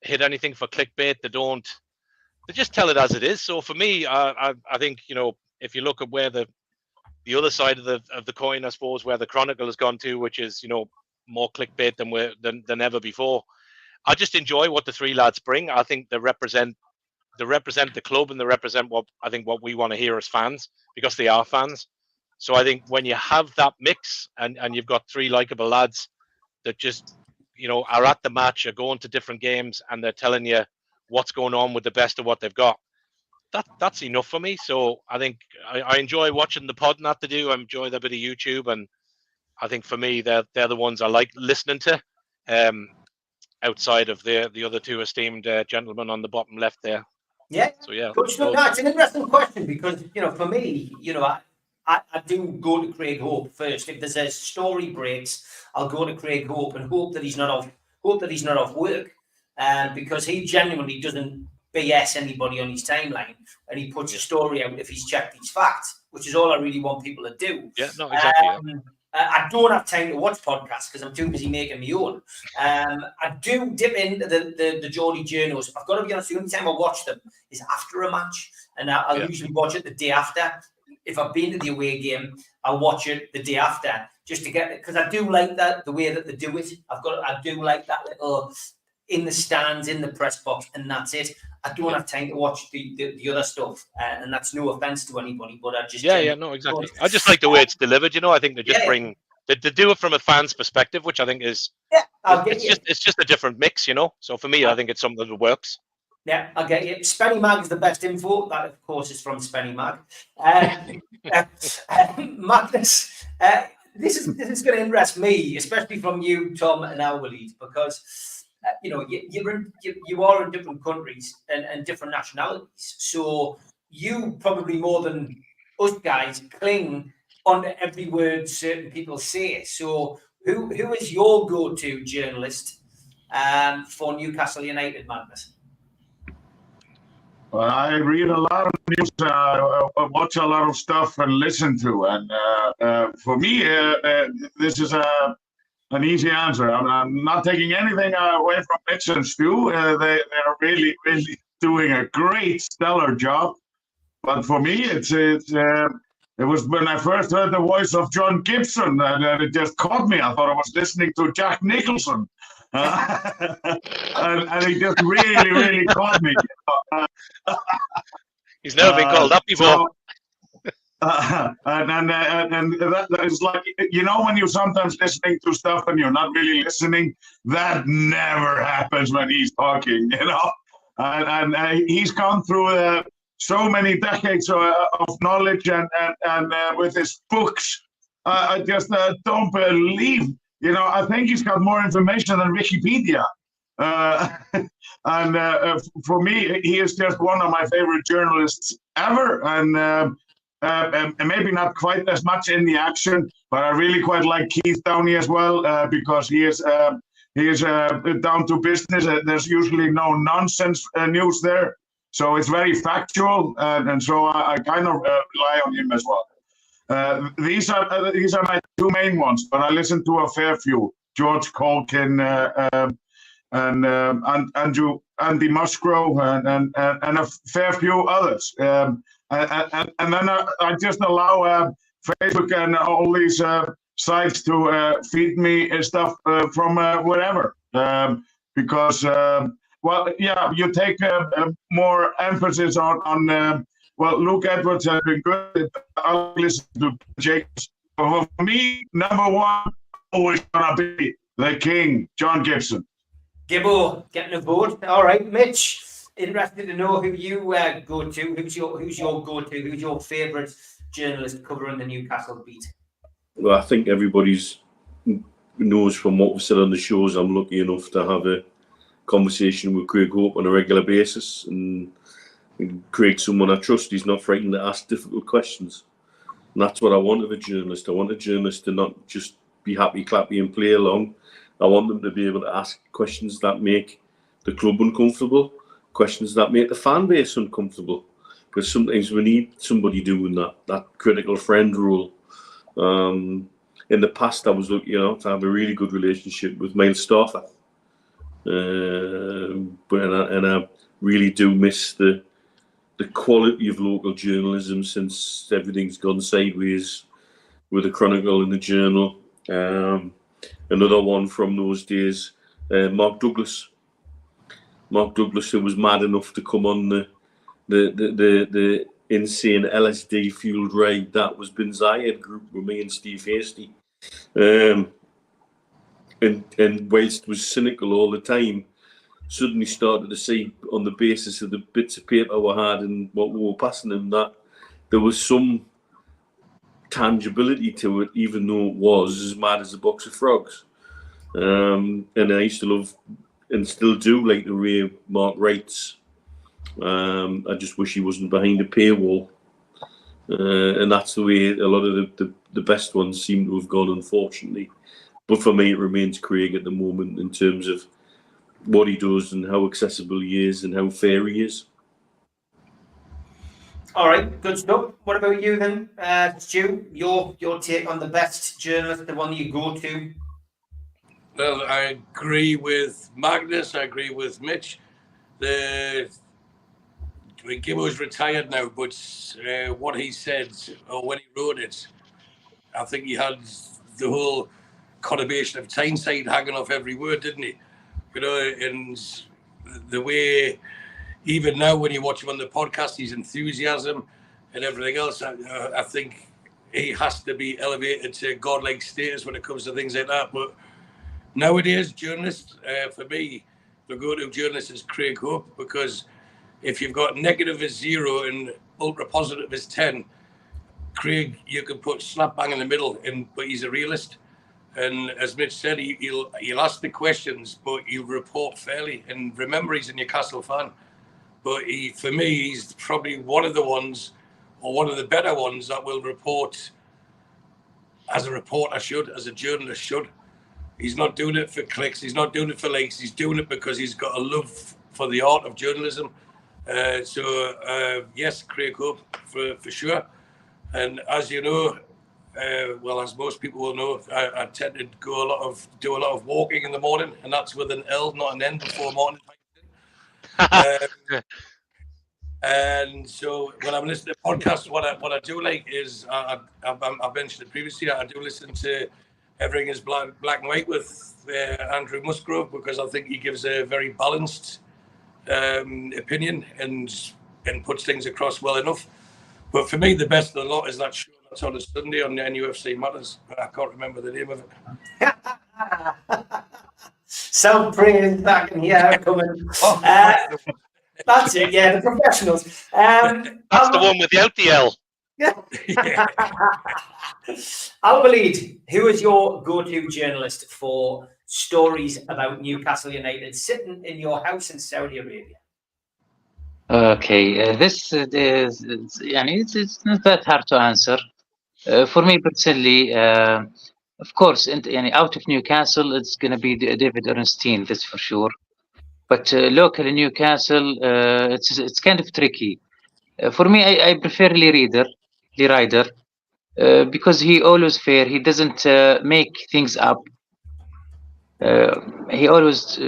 hit anything for clickbait. They just tell it as it is. So for me, I think, if you look at where the other side of the coin, I suppose, where the Chronicle has gone to, which is, more clickbait than ever before. I just enjoy what the 3 lads bring. I think they represent the club and they represent what we want to hear as fans, because they are fans. So I think when you have that mix and you've got 3 likable lads that just, are at the match, are going to different games, and they're telling you what's going on with the best of what they've got, that's enough for me. So I think I enjoy watching the pod that they do. I enjoy their bit of YouTube, and I think for me, they're the ones I like listening to, outside of the other 2 esteemed gentlemen on the bottom left there. Yeah. So yeah. So that's an interesting question because, for me, I do go to Craig Hope first. If there's a story breaks, I'll go to Craig Hope and hope that he's not off work, because he genuinely doesn't BS anybody on his timeline, and he puts a story out if he's checked his facts, which is all I really want people to do. Yeah, no, exactly. I don't have time to watch podcasts because I'm too busy making my own. I do dip into the Geordie journals. I've got to be honest, the only time I watch them is after a match, and I'll usually watch it the day after. If I've been to the away game, I'll watch it the day after just to get it, because I do like that, the way that they do it. I do like that little in the stands, in the press box, and that's it. I don't have time to watch the other stuff, and that's no offense to anybody, but I just no, exactly. I just like the way it's delivered. I think they just bring they do it from a fan's perspective, which I think is it's just a different mix, So for me, I think it's something that works. Yeah, I get you. Spenny Mag is the best info. That, of course, is from Spenny Mag. Magnus, this is going to interest me, especially from you, Tom, and Alwaleed, because you are in different countries and different nationalities. So you probably more than us guys cling onto every word certain people say. So who is your go-to journalist for Newcastle United, Magnus? Well, I read a lot of news, watch a lot of stuff, and listen to. And for me, this is an easy answer. I'm not taking anything away from Mitch and Stu. They're really, really doing a great, stellar job. But for me, it was when I first heard the voice of John Gibson, and it just caught me. I thought I was listening to Jack Nicholson. And he just really, really caught me. He's never been called up before. And that is like, when you're sometimes listening to stuff and you're not really listening, that never happens when he's talking, And he's gone through so many decades of knowledge and with his books. I just don't believe. I think he's got more information than Wikipedia. And for me, he is just one of my favorite journalists ever. And maybe not quite as much in the action, but I really quite like Keith Downey as well, because he is down to business. There's usually no nonsense news there, so it's very factual, and so I kind of rely on him as well. These are my two main ones, but I listen to a fair few: George Colkin, and Andy Musgrove, and a fair few others. And then I just allow Facebook and all these sites to feed me stuff from wherever, because you take more emphasis on well, Luke Edwards has been good. I'll listen to Jacobs. For me, number one always gonna be the king, John Gibson. Gibbo getting a vote. All right, Mitch. Interested to know who you go to. Who's your go-to? Who's your favourite journalist covering the Newcastle beat? Well, I think everybody's knows from what we've said on the shows. I'm lucky enough to have a conversation with Craig Hope on a regular basis, and Craig's someone I trust. He's not frightened to ask difficult questions, and that's what I want of a journalist. I want a journalist to not just be happy, clappy, and play along. I want them to be able to ask questions that make the club uncomfortable, questions that make the fan base uncomfortable, because sometimes we need somebody doing that critical friend role. In the past, I was lucky enough to have a really good relationship with Miles Starford, and I really do miss the quality of local journalism since everything's gone sideways with the Chronicle and the Journal. Another one from those days, Mark Douglas. Mark Douglas, who was mad enough to come on the insane LSD fueled ride that was Bin Zayed group with me and Steve Hasty, and whilst was cynical all the time, suddenly started to see, on the basis of the bits of paper we had and what we were passing him, that there was some tangibility to it, even though it was as mad as a box of frogs. And I used to love, and still do, like the way Mark writes. I just wish he wasn't behind a paywall, and that's the way a lot of the best ones seem to have gone, unfortunately. But for me, it remains Craig at the moment in terms of what he does and how accessible he is and how fair he is. All right, good stuff. What about you then, Stu? Your take on the best journalist, the one you go to? Well, I agree with Magnus. I agree with Mitch. Gibbo's retired now, but what he said, or when he wrote it, I think he had the whole connotation of Tyneside hanging off every word, didn't he? And the way, even now when you watch him on the podcast, his enthusiasm and everything else, I think he has to be elevated to godlike status when it comes to things like that. But nowadays, journalists, for me, the go-to journalist is Craig Hope, because if you've got negative is 0 and ultra positive is 10, Craig, you can put slap bang in the middle, but he's a realist. And as Mitch said, he'll ask the questions, but he'll report fairly. And remember, he's a Newcastle fan. But for me, he's probably one of the ones, or one of the better ones, that will report as a reporter should, as a journalist should. He's not doing it for clicks. He's not doing it for likes. He's doing it because he's got a love for the art of journalism. Yes, Craig Hope for sure. And as you know, well, as most people will know, I tend to do a lot of walking in the morning, and that's with an L, not an N, before morning. And so when I'm listening to podcasts, what I do like is, I've mentioned it previously, I do listen to Everything is Black and White with Andrew Musgrove, because I think he gives a very balanced opinion and puts things across well enough. But for me, the best of the lot is that show that's on a Sunday on the NUFC Matters. I can't remember the name of it. Self-praise back in here coming. That's it. Yeah, the professionals. That's the one without the L. Al-Walid, who is your go-to journalist for stories about Newcastle United sitting in your house in Saudi Arabia? Okay, this is it's not that hard to answer. For me personally, of course, out of Newcastle, it's going to be David Ornstein, that's for sure. But local in Newcastle, it's kind of tricky. For me, I prefer Lee Ryder, because he always fair. He doesn't make things up. He always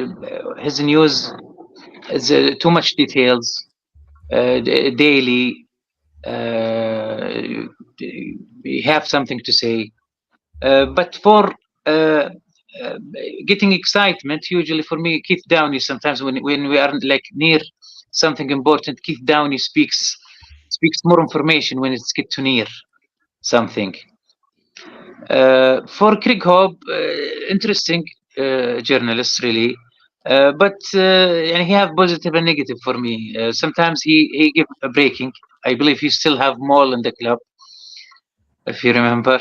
his news is too much details daily. We have something to say, but for getting excitement, usually for me, Keith Downey. Sometimes when we are like near something important, Keith Downey speaks more information when it's get to near something. For Craig Hobb, interesting journalist really, but and he have positive and negative for me. Sometimes he give a breaking. I believe he still have Mole in the club, if you remember.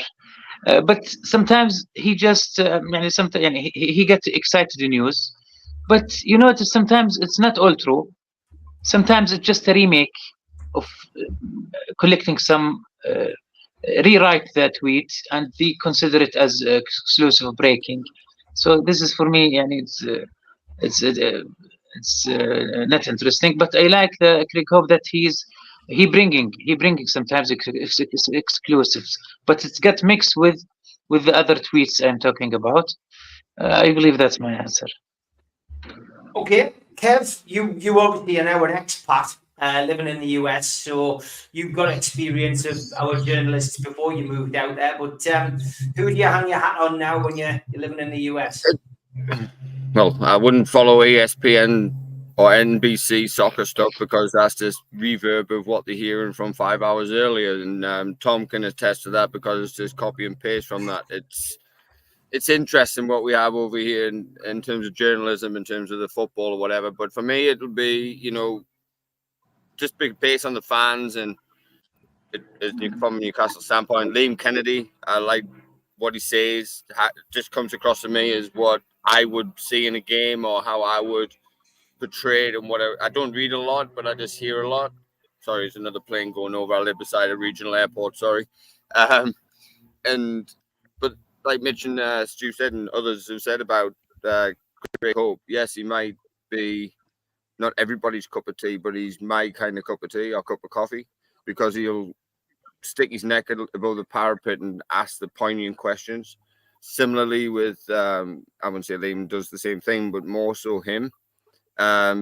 But sometimes he just sometimes he gets excited in news, but you know sometimes it's not all true. Sometimes it's just a remake of collecting some. Rewrite that tweet and they consider it as exclusive breaking. So this is for me, and it's not interesting. But I like the Craig Hope that he bringing sometimes exclusives, but it's got mixed with the other tweets I'm talking about. I believe that's my answer. Okay, Kev, you obviously are now an expat. Living in the US, so you've got experience of our journalists before you moved out there. But who do you hang your hat on now when you're living in the US? Well, I wouldn't follow ESPN or NBC soccer stuff because that's just reverb of what they're hearing from 5 hours earlier. And Tom can attest to that because it's just copy and paste from that. It's interesting what we have over here in terms of journalism, in terms of the football or whatever. But for me, it'll be, just based on the fans and from a Newcastle standpoint. Liam Kennedy, I like what he says. Just comes across to me as what I would see in a game or how I would portray it and whatever. I don't read a lot, but I just hear a lot. Sorry, there's another plane going over. I live beside a regional airport. Sorry. But like Mitch and Stu said and others who said about Craig Hope, yes, he might be not everybody's cup of tea, but he's my kind of cup of tea or cup of coffee because he'll stick his neck above the parapet and ask the poignant questions. Similarly with, I wouldn't say Liam does the same thing, but more so him,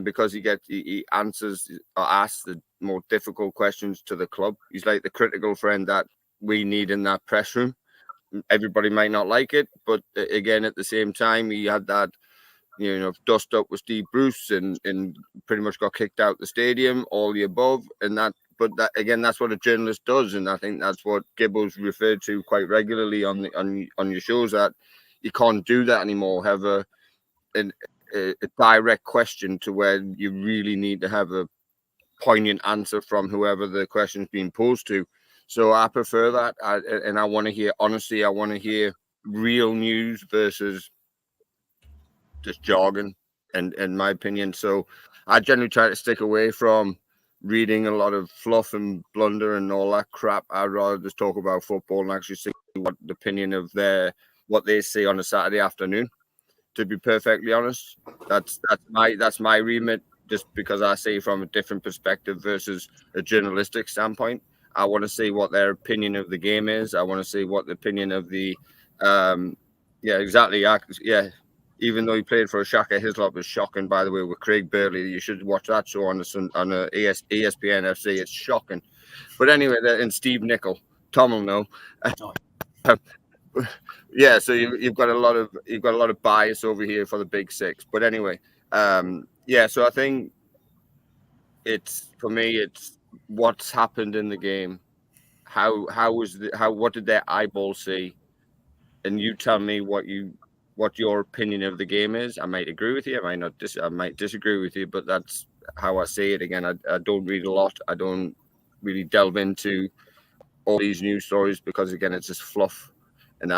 because he answers or asks the more difficult questions to the club. He's like the critical friend that we need in that press room. Everybody might not like it, but again, at the same time, he had that, dust up with Steve Bruce and pretty much got kicked out the stadium, all the above. But that's what a journalist does. And I think that's what Gibbo's referred to quite regularly on your shows, that you can't do that anymore. Have a direct question to where you really need to have a poignant answer from whoever the question's being posed to. So I prefer that. And I want to hear honesty. I want to hear real news versus just jargon, and in my opinion. So I generally try to stick away from reading a lot of fluff and blunder and all that crap. I'd rather just talk about football and actually see what the opinion of what they see on a Saturday afternoon. To be perfectly honest, that's my remit, just because I see from a different perspective versus a journalistic standpoint. I want to see what their opinion of the game is. I want to see what the opinion of the even though he played for a Shaka, his lot was shocking, by the way, with Craig Burley. You should watch that show on ESPN FC. It's shocking. But anyway, and Steve Nicol, Tom will know. Yeah, so you've got a lot of bias over here for the Big Six. But anyway, so I think for me it's what's happened in the game. What did their eyeballs see? And you tell me what your opinion of the game is. I might agree with you. I might disagree with you, but that's how I see it. Again, I don't read a lot. I don't really delve into all these news stories because, again, it's just fluff. And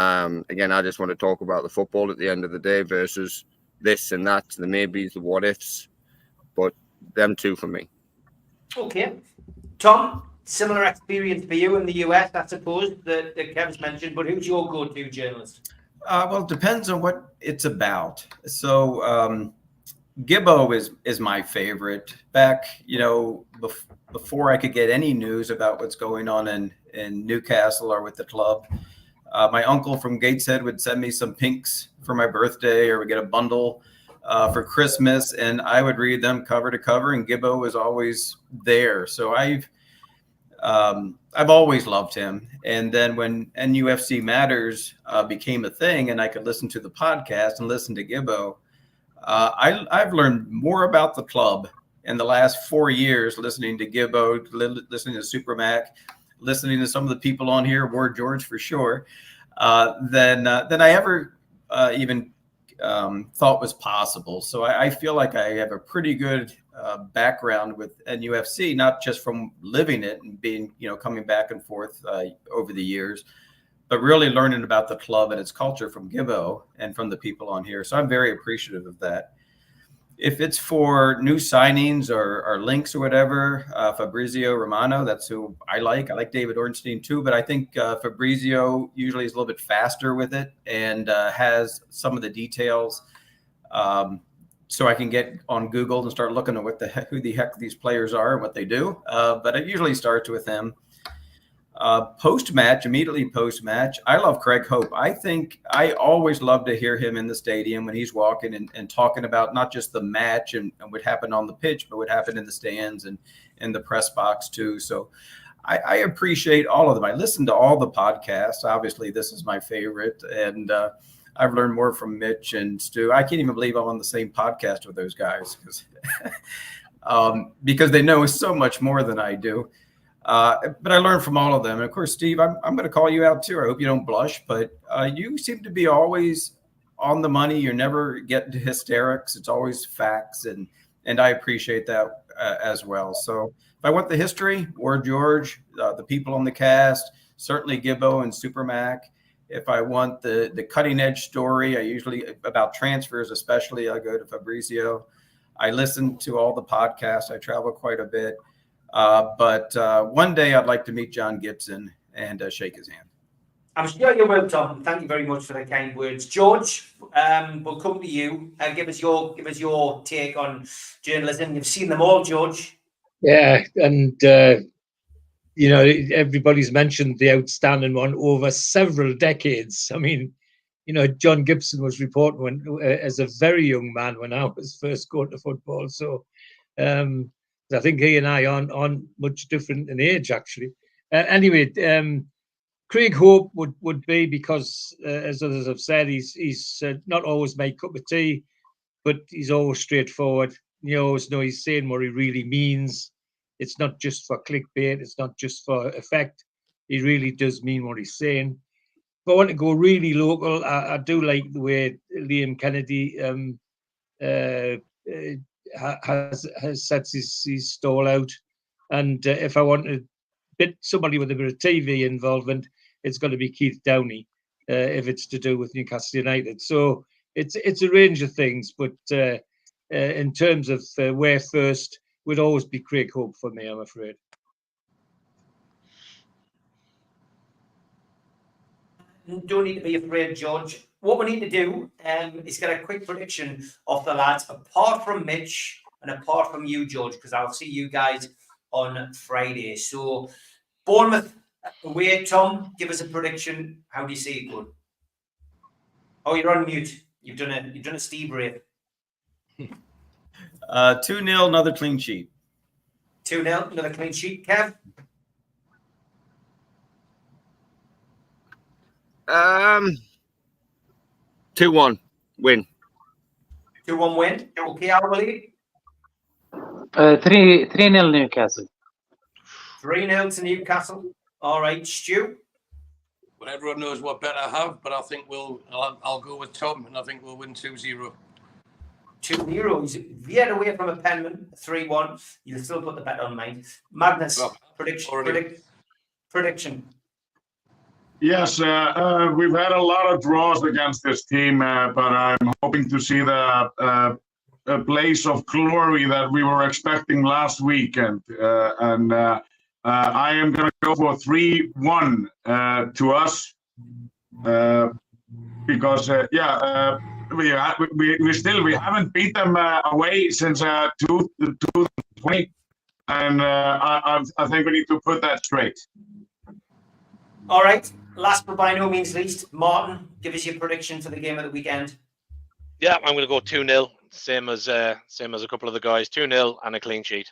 again, I just want to talk about the football at the end of the day versus this and that, the maybes, the what ifs, but them two for me. Okay. Tom, similar experience for you in the US, I suppose, that Kev's mentioned, but who's your go-to journalist? Well, it depends on what it's about. So Gibbo is my favorite. Back, before I could get any news about what's going on in Newcastle or with the club, my uncle from Gateshead would send me some pinks for my birthday, or would get a bundle for Christmas, and I would read them cover to cover, and Gibbo was always there. So I've always loved him. And then when NUFC Matters became a thing, and I could listen to the podcast and listen to Gibbo, I've learned more about the club in the last 4 years, listening to Gibbo, listening to Super Mac, listening to some of the people on here, Ward George for sure, than I ever even thought was possible. So I feel like I have a pretty good background with NUFC, not just from living it and being, coming back and forth over the years, but really learning about the club and its culture from Gibbo and from the people on here. So I'm very appreciative of that. If it's for new signings or links or whatever, Fabrizio Romano, that's who I like. I like David Ornstein too, but I think Fabrizio usually is a little bit faster with it and has some of the details. So I can get on Google and start looking at who the heck these players are and what they do. But it usually starts with him. Post-match, immediately post-match, I love Craig Hope. I think I always love to hear him in the stadium when he's walking and talking about not just the match and what happened on the pitch, but what happened in the stands and in the press box too. So I appreciate all of them. I listen to all the podcasts. Obviously, this is my favorite. And I've learned more from Mitch and Stu. I can't even believe I'm on the same podcast with those guys because they know so much more than I do. But I learned from all of them. And of course, Steve, I'm going to call you out too. I hope you don't blush, but you seem to be always on the money. You never get into hysterics. It's always facts. And I appreciate that as well. So if I want the history, Ward George, the people on the cast, certainly Gibbo and Super Mac. If I want the cutting edge story, I usually about transfers, especially, I go to Fabrizio. I listen to all the podcasts. I travel quite a bit. But one day I'd like to meet John Gibson and shake his hand. I'm sure you will, Tom. Thank you very much for the kind words. George, we'll come to you. Give us your take on journalism. You've seen them all, George. Yeah, and everybody's mentioned the outstanding one over several decades. I mean, John Gibson was reporting as a very young man when I was first going to football. So I think he and I aren't much different in age, actually. Anyway, Craig Hope would be because, as others have said, he's not always my cup of tea, but he's always straightforward. You always know he's saying what he really means. It's not just for clickbait. It's not just for effect. He really does mean what he's saying. If I want to go really local, I do like the way Liam Kennedy has sets his stall out. And if I want to bit somebody with a bit of TV involvement, it's got to be Keith Downey if it's to do with Newcastle United. So it's a range of things, but in terms of where first would always be Craig Hope for me, I'm afraid. Don't need to be afraid, George. What we need to do is get a quick prediction of the lads, apart from Mitch and apart from you, George, because I'll see you guys on Friday. So, Bournemouth away, Tom, give us a prediction. How do you see it going? Oh, you're on mute. You've done a Steve Ray. 2-0, another clean sheet. 2-0, another clean sheet. Kev? 2-1 win. 2-1 win. Okay, Alwali? 3-0 Newcastle. 3-0 to Newcastle. All right, Stu? Well, everyone knows what bet I have, but I think I'll go with Tom, and I think we'll win 2-0. 2-0. He's veered away from a penman, 3-1. You'll still put the bet on, mate. Magnus, prediction. Yes, we've had a lot of draws against this team, but I'm hoping to see the blaze of glory that we were expecting last weekend. I am going to go for 3-1 to us because, we haven't beat them away since 2020, and I think we need to put that straight. All right. Last but by no means least, Martin, give us your prediction for the game of the weekend. Yeah, I'm going to go 2-0, same as a couple of the guys. 2-0 and a clean sheet.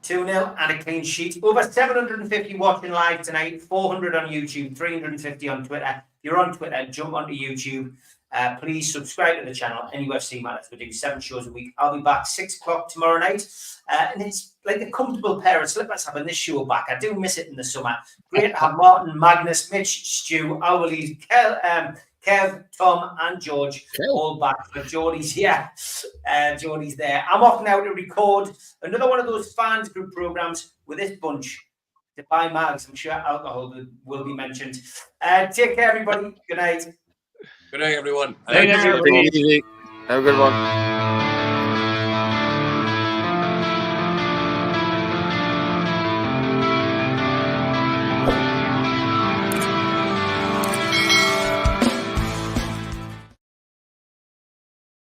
2-0 and a clean sheet. Over 750 watching live tonight, 400 on YouTube, 350 on Twitter. If you're on Twitter, jump onto YouTube. Please subscribe to the channel, NUFC Matters. We do 7 shows a week. I'll be back 6 o'clock tomorrow night. And it's like a comfortable pair of slippers having this show back. I do miss it in the summer. Great to have Martin, Magnus, Mitch, Stu, Alwaleed, Kev, Tom, and George all back for Geordies. Yeah, Geordies there. I'm off now to record another one of those fans group programs with this bunch to buy mags. I'm sure alcohol will be mentioned. Take care, everybody. Good night. Good night, everyone. Take it easy. Have a good one.